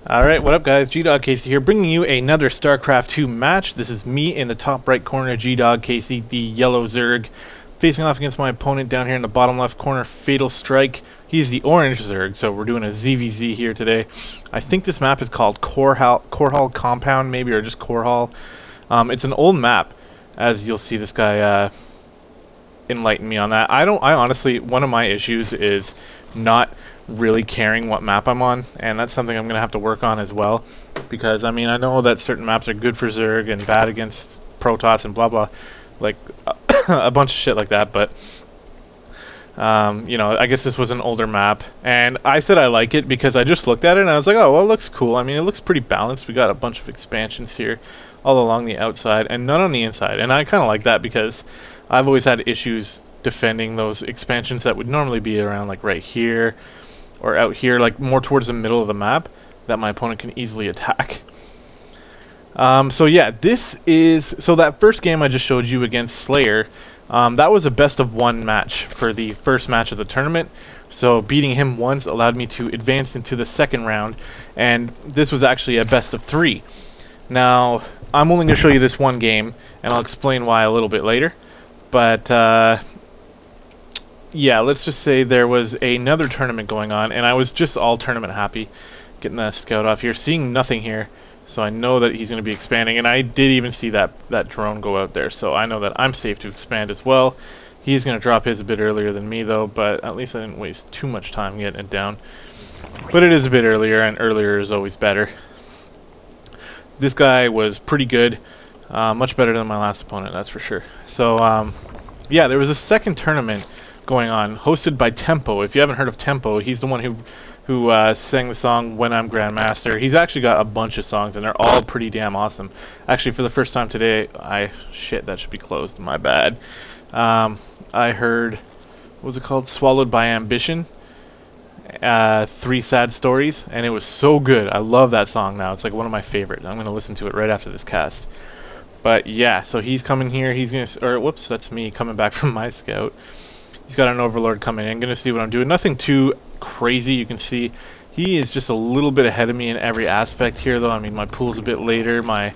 Alright, what up guys, gdoggcasey here, bringing you another StarCraft 2 match. This is me in the top right corner, gdoggcasey, the yellow Zerg, facing off against my opponent down here in the bottom left corner, FatalStrike. He's the orange Zerg, so we're doing a ZVZ here today. I think this map is called Core Hall Compound, maybe, or just Core Hall. It's an old map, as you'll see this guy enlighten me on that. I honestly, one of my issues is not really caring what map I'm on, and that's something I'm gonna have to work on as well, because I mean, I know that certain maps are good for Zerg and bad against Protoss and blah blah, like a bunch of shit like that, but you know, I guess this was an older map, and I said I like it because I just looked at it and I was like, oh well, it looks cool. I mean, it looks pretty balanced. We got a bunch of expansions here all along the outside and none on the inside, and I kind of like that because I've always had issues defending those expansions that would normally be around like right here or out here, like more towards the middle of the map, that my opponent can easily attack. So yeah, so that first game I just showed you against Slayer, that was a best of one match for the first match of the tournament. So beating him once allowed me to advance into the second round, and this was actually a best of three. Now, I'm only going to show you this one game, and I'll explain why a little bit later. But yeah, let's just say there was another tournament going on, and I was just all tournament happy. Getting that scout off here, seeing nothing here, so I know that he's going to be expanding, and I did even see that drone go out there, so I know that I'm safe to expand as well. He's going to drop his a bit earlier than me, though, but at least I didn't waste too much time getting it down. But it is a bit earlier, and earlier is always better. This guy was pretty good, much better than my last opponent, that's for sure. So, yeah, there was a second tournament going on, hosted by Tempo. If you haven't heard of Tempo, he's the one who sang the song When I'm Grandmaster. He's actually got a bunch of songs, and they're all pretty damn awesome. Actually, for the first time today, shit, that should be closed, my bad. I heard, what was it called? Swallowed by Ambition. 3 Sad Stories, and it was so good. I love that song now. It's like one of my favorites. I'm going to listen to it right after this cast. But yeah, so he's coming here. He's going to, or whoops, that's me coming back from my scout. He's got an Overlord coming in. Going to see what I'm doing. Nothing too crazy. You can see he is just a little bit ahead of me in every aspect here, though. I mean, my pool's a bit later. My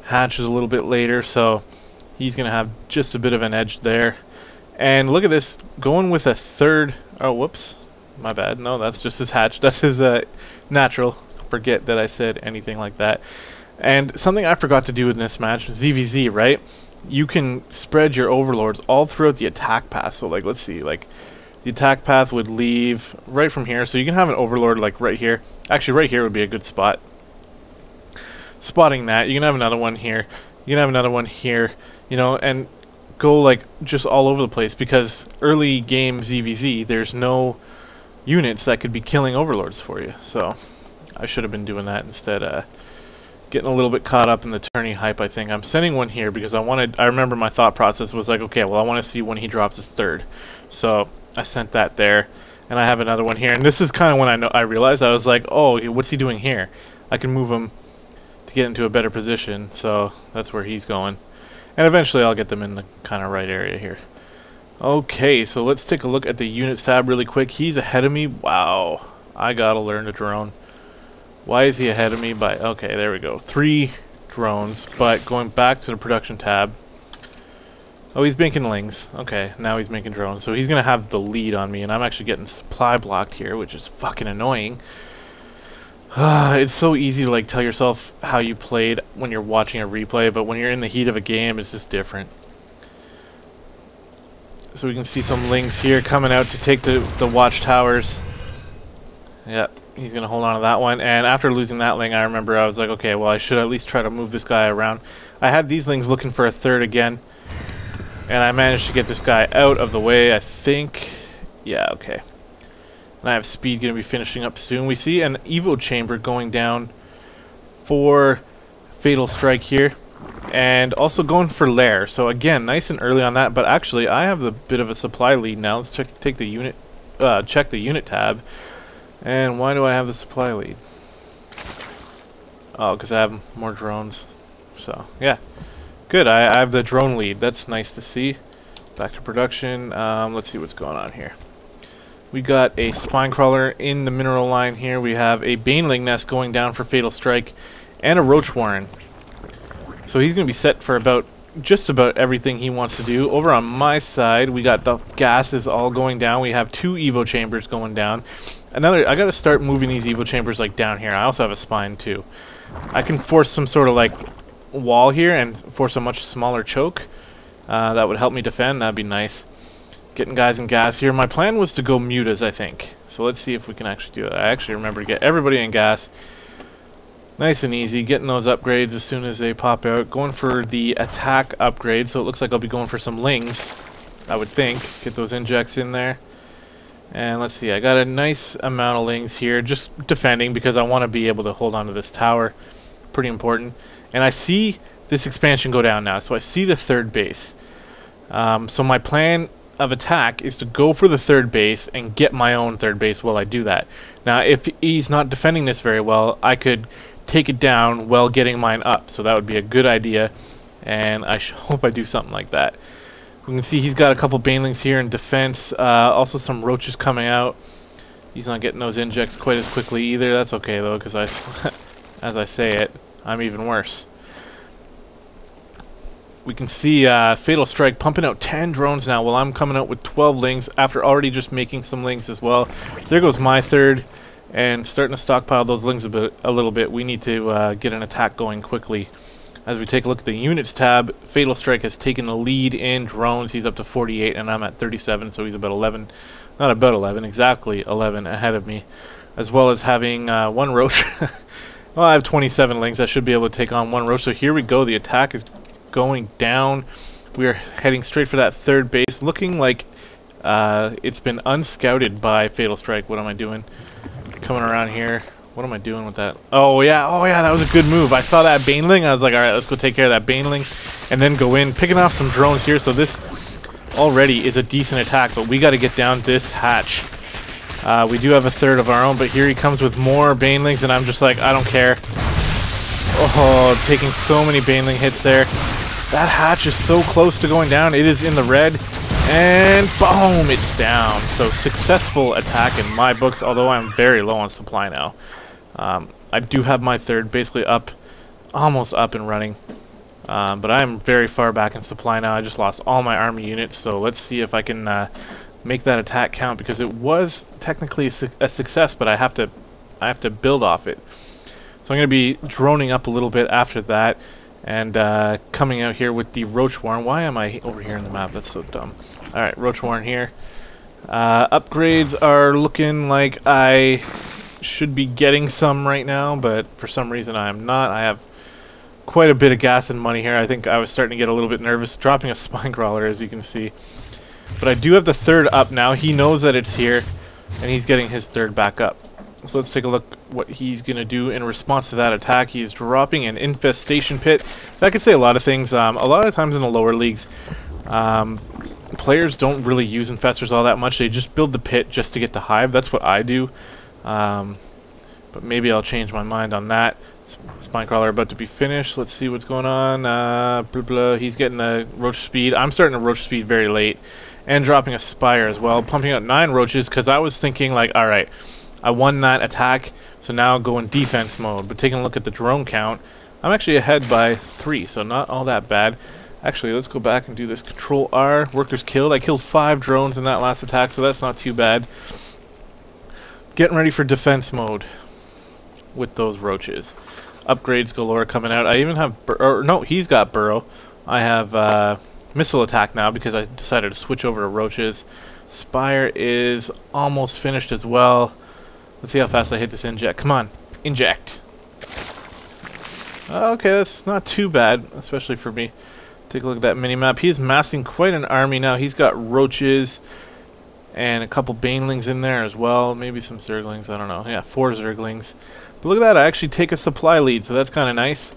hatch is a little bit later, so he's going to have just a bit of an edge there. And look at this, going with a third. Oh, whoops. My bad. No, that's just his hatch. That's his natural. Forget that I said anything like that. And something I forgot to do in this match, ZVZ, right? You can spread your overlords all throughout the attack path. So, like, let's see, like, the attack path would leave right from here. So you can have an overlord, like, right here. Actually, right here would be a good spot. Spotting that, you can have another one here. You can have another one here, you know, and go, like, just all over the place. Because early game ZVZ, there's no units that could be killing overlords for you. So I should have been doing that instead. Getting a little bit caught up in the tourney hype, I think. I'm sending one here because I remember my thought process was like, okay, well, I want to see when he drops his third. So I sent that there, and I have another one here. And this is kind of when I realized, I was like, oh, what's he doing here? I can move him to get into a better position. So that's where he's going. And eventually I'll get them in the kind of right area here. Okay, so let's take a look at the units tab really quick. He's ahead of me. Wow, I gotta learn to drone. Why is he ahead of me by... Okay, there we go. 3 drones, but going back to the production tab. Oh, he's making lings. Okay, now he's making drones. So he's going to have the lead on me, and I'm actually getting supply blocked here, which is fucking annoying. It's so easy to, like, tell yourself how you played when you're watching a replay, but when you're in the heat of a game, it's just different. So we can see some lings here coming out to take the watchtowers. Yep. He's going to hold on to that one, and after losing that ling, I remember I was like, okay, well, I should at least try to move this guy around. I had these lings looking for a third again, and I managed to get this guy out of the way, I think. Yeah, okay. And I have speed going to be finishing up soon. We see an Evo chamber going down for FatalStrike here, and also going for Lair. So again, nice and early on that, but actually, I have the bit of a supply lead now. Let's check the unit tab. And why do I have the supply lead? Oh, because I have more drones. So, yeah. Good, I have the drone lead. That's nice to see. Back to production. Let's see what's going on here. We got a spine crawler in the mineral line here. We have a baneling nest going down for Fatal Strike, and a roach warren. So he's going to be set for just about everything he wants to do. Over on my side, we got the gases all going down. We have 2 evo chambers going down. I got to start moving these evo chambers like down here. I also have a spine too. I can force some sort of like wall here and force a much smaller choke. That would help me defend. That'd be nice. Getting guys in gas here. My plan was to go mutas, I think. So let's see if we can actually do that. I actually remember to get everybody in gas. Nice and easy. Getting those upgrades as soon as they pop out. Going for the attack upgrade. So it looks like I'll be going for some lings, I would think. Get those injects in there. And let's see. I got a nice amount of lings here. Just defending because I want to be able to hold on to this tower. Pretty important. And I see this expansion go down now. So I see the third base. So my plan of attack is to go for the third base and get my own third base while I do that. Now, if he's not defending this very well, I could take it down while getting mine up. So that would be a good idea, and I hope I do something like that. We can see he's got a couple banelings here in defense. Also some roaches coming out. He's not getting those injects quite as quickly either. That's okay though, because as I say it, I'm even worse. We can see Fatal Strike pumping out 10 drones now while I'm coming out with 12 lings after already just making some lings as well. There goes my third, and starting to stockpile those lings a little bit. We need to get an attack going quickly. As we take a look at the units tab, Fatal Strike has taken the lead in drones. He's up to 48 and I'm at 37, so he's about 11, not about 11, exactly 11 ahead of me. As well as having 1 roach. Well, I have 27 lings. I should be able to take on 1 roach. So here we go. The attack is going down. We are heading straight for that third base, looking like it's been unscouted by Fatal Strike. What am I doing? Coming around here. What am I doing with that? Oh yeah, that was a good move. I saw that baneling. I was like, all right, let's go take care of that baneling, and then go in, picking off some drones here. So this already is a decent attack, but we got to get down this hatch. We do have a third of our own, but here he comes with more banelings, and I'm just like, I don't care. Oh, taking so many baneling hits there. That hatch is so close to going down. It is in the red. And boom, it's down. So successful attack in my books, although I'm very low on supply now. I do have my third basically up, almost up and running. But I'm very far back in supply now. I just lost all my army units. So let's see if I can make that attack count, because it was technically a success, but I have to build off it. So I'm going to be droning up a little bit after that. And coming out here with the roach warren. Why am I over here in the map? That's so dumb. Alright, roach warren here. Upgrades are looking like I should be getting some right now, but for some reason I am not. I have quite a bit of gas and money here. I think I was starting to get a little bit nervous dropping a spine crawler, as you can see. But I do have the third up now. He knows that it's here, and he's getting his third back up. So let's take a look what he's going to do in response to that attack. He is dropping an infestation pit. That could say a lot of things. A lot of times in the lower leagues, players don't really use infestors all that much. They just build the pit just to get the hive. That's what I do. But maybe I'll change my mind on that. Spinecrawler about to be finished. Let's see what's going on. Blah, blah. He's getting the roach speed. I'm starting to roach speed very late. And dropping a spire as well. Pumping out 9 roaches because I was thinking like, alright, I won that attack, so now I'll go in defense mode. But taking a look at the drone count, I'm actually ahead by 3, so not all that bad. Actually, let's go back and do this. Control R, workers killed. I killed 5 drones in that last attack, so that's not too bad. Getting ready for defense mode with those roaches. Upgrades galore coming out. I even have, no, he's got burrow. I have missile attack now because I decided to switch over to roaches. Spire is almost finished as well. Let's see how fast I hit this inject. Come on, inject. Okay, that's not too bad, especially for me. Take a look at that mini-map. He is massing quite an army now. He's got roaches and a couple banelings in there as well. Maybe some zerglings, I don't know. Yeah, 4 zerglings. But look at that, I actually take a supply lead, so that's kind of nice.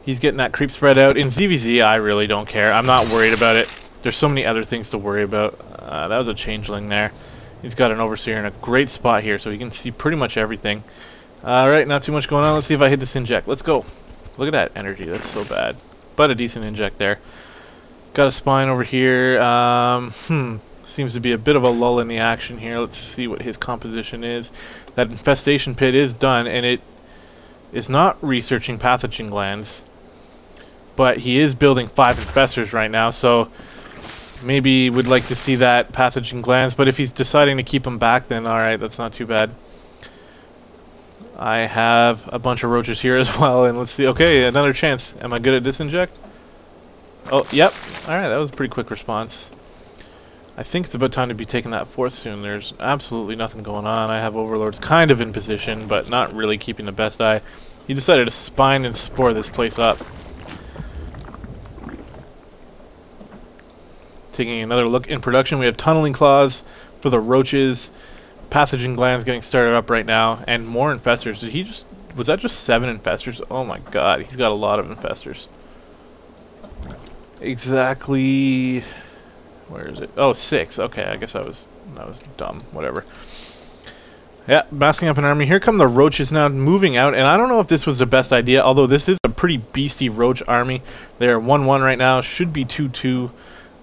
He's getting that creep spread out. In ZVZ, I really don't care. I'm not worried about it. There's so many other things to worry about. That was a changeling there. He's got an overseer in a great spot here, so he can see pretty much everything. Alright, not too much going on. Let's see if I hit this inject. Let's go. Look at that energy. That's so bad. But a decent inject there. Got a spine over here. Seems to be a bit of a lull in the action here. Let's see what his composition is. That infestation pit is done, and it is not researching pathogen glands, but he is building 5 infestors right now, so maybe would like to see that pathogen glands, but if he's deciding to keep them back, then alright, that's not too bad. I have a bunch of roaches here as well, and let's see. Okay, another chance. Am I good at disinject? Oh, yep. Alright, that was a pretty quick response. I think it's about time to be taking that 4th soon. There's absolutely nothing going on. I have overlords kind of in position, but not really keeping the best eye. He decided to spine and spore this place up. Taking another look in production, we have tunneling claws for the roaches. Pathogen glands getting started up right now, and more infestors. Did he just... was that just 7 infestors? Oh my god, he's got a lot of infestors. Exactly... where is it? Oh, 6. Okay, I guess that was dumb. Whatever. Yeah, massing up an army. Here come the roaches now, moving out, and I don't know if this was the best idea, although this is a pretty beastie roach army. They're 1-1 right now, should be 2-2.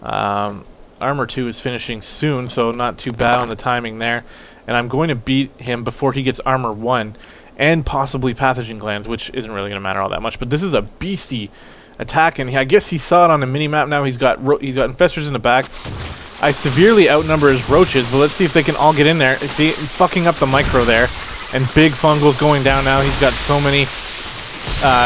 Armor 2 is finishing soon, so not too bad on the timing there. And I'm going to beat him before he gets Armor 1 and possibly Pathogen Glands, which isn't really going to matter all that much. But this is a beastie attack, and I guess he saw it on the mini-map now. He's got infestors in the back. I severely outnumber his roaches, but let's see if they can all get in there. See, fucking up the micro there. And Big Fungal's going down now. He's got so many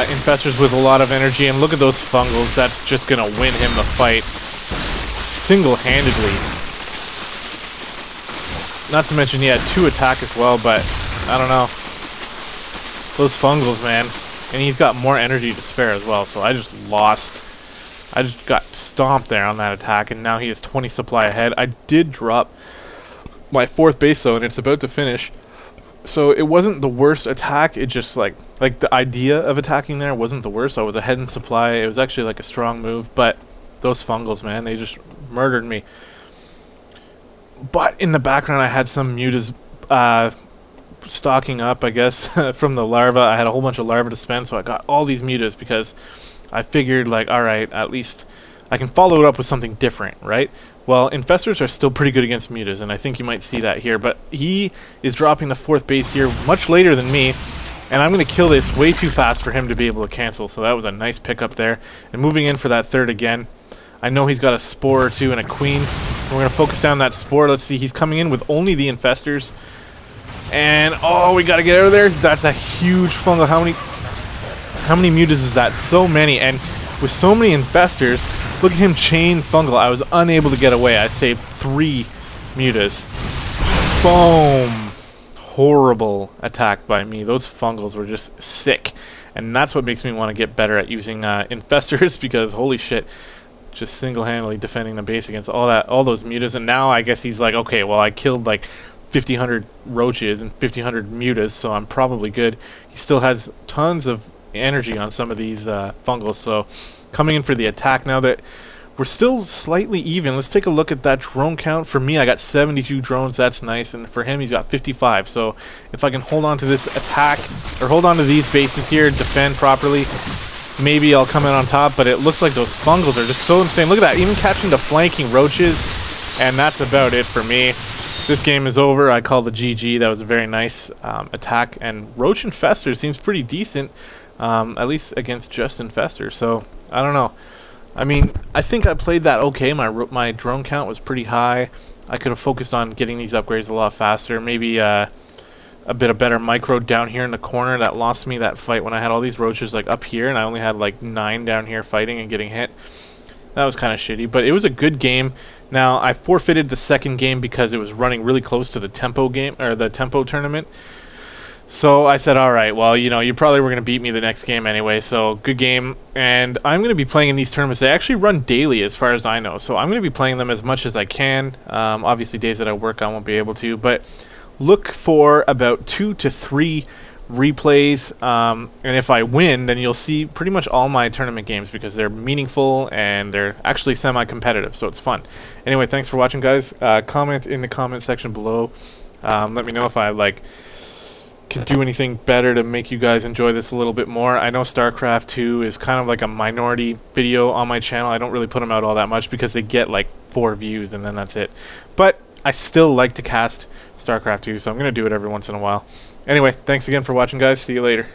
infestors with a lot of energy, and look at those Fungals. That's just going to win him the fight single-handedly. Not to mention he had 2 attack as well, but I don't know. Those Fungals, man. And he's got more energy to spare as well, so I just lost. I just got stomped there on that attack, and now he is 20 supply ahead. I did drop my 4th base, though, and it's about to finish. So it wasn't the worst attack. It just, like the idea of attacking there wasn't the worst. I was ahead in supply. It was actually, like, a strong move, but those Fungals, man, they just murdered me. But in the background, I had some mutas stocking up, I guess, from the larva. I had a whole bunch of larvae to spend, so I got all these mutas because I figured, like, alright, at least I can follow it up with something different, right? Well, infestors are still pretty good against mutas, and I think you might see that here, but he is dropping the 4th base here much later than me, and I'm going to kill this way too fast for him to be able to cancel, so that was a nice pickup there. And moving in for that 3rd again. I know he's got a spore or 2 and a queen. We're going to focus down that spore. Let's see, he's coming in with only the infestors. And, oh, we got to get out of there. That's a huge fungal. How many mutas is that? So many. And with so many infestors, look at him chain fungal. I was unable to get away. I saved 3 mutas. Boom. Horrible attack by me. Those fungals were just sick. And that's what makes me want to get better at using infestors, because holy shit. Just single-handedly defending the base against all those mutas, and now I guess he's like, okay, well, I killed like 1,500 roaches and 1,500 mutas, so I'm probably good. He still has tons of energy on some of these fungals, so coming in for the attack now that we're still slightly even. Let's take a look at that drone count. For me, I got 72 drones. That's nice, and for him, he's got 55. So if I can hold on to this attack, or hold on to these bases here, defend properly, maybe I'll come in on top, but it looks like those fungals are just so insane. Look at that, even catching the flanking roaches, and that's about it for me. This game is over. I call the GG. That was a very nice attack, and roach infester seems pretty decent, at least against just infestors, so I don't know. I mean, I think I played that okay. My drone count was pretty high. I could have focused on getting these upgrades a lot faster. Maybe a bit of better micro down here in the corner. That lost me that fight when I had all these roaches like up here, and I only had like 9 down here fighting and getting hit. That was kind of shitty, but it was a good game. Now, I forfeited the 2nd game because it was running really close to the tempo game, or the tempo tournament. So I said, alright, well, you know, you probably were going to beat me the next game anyway, so good game. And I'm going to be playing in these tournaments. They actually run daily as far as I know, so I'm going to be playing them as much as I can. Obviously, days that I work, I won't be able to, but look for about 2 to 3 replays, and if I win, then you'll see pretty much all my tournament games because they're meaningful and they're actually semi-competitive, so it's fun. Anyway, thanks for watching, guys. Comment in the comment section below. Let me know if I can do anything better to make you guys enjoy this a little bit more. I know StarCraft 2 is kind of like a minority video on my channel. I don't really put them out all that much because they get like 4 views, and then that's it. But I still like to cast StarCraft 2, so I'm going to do it every once in a while. Anyway, thanks again for watching, guys. See you later.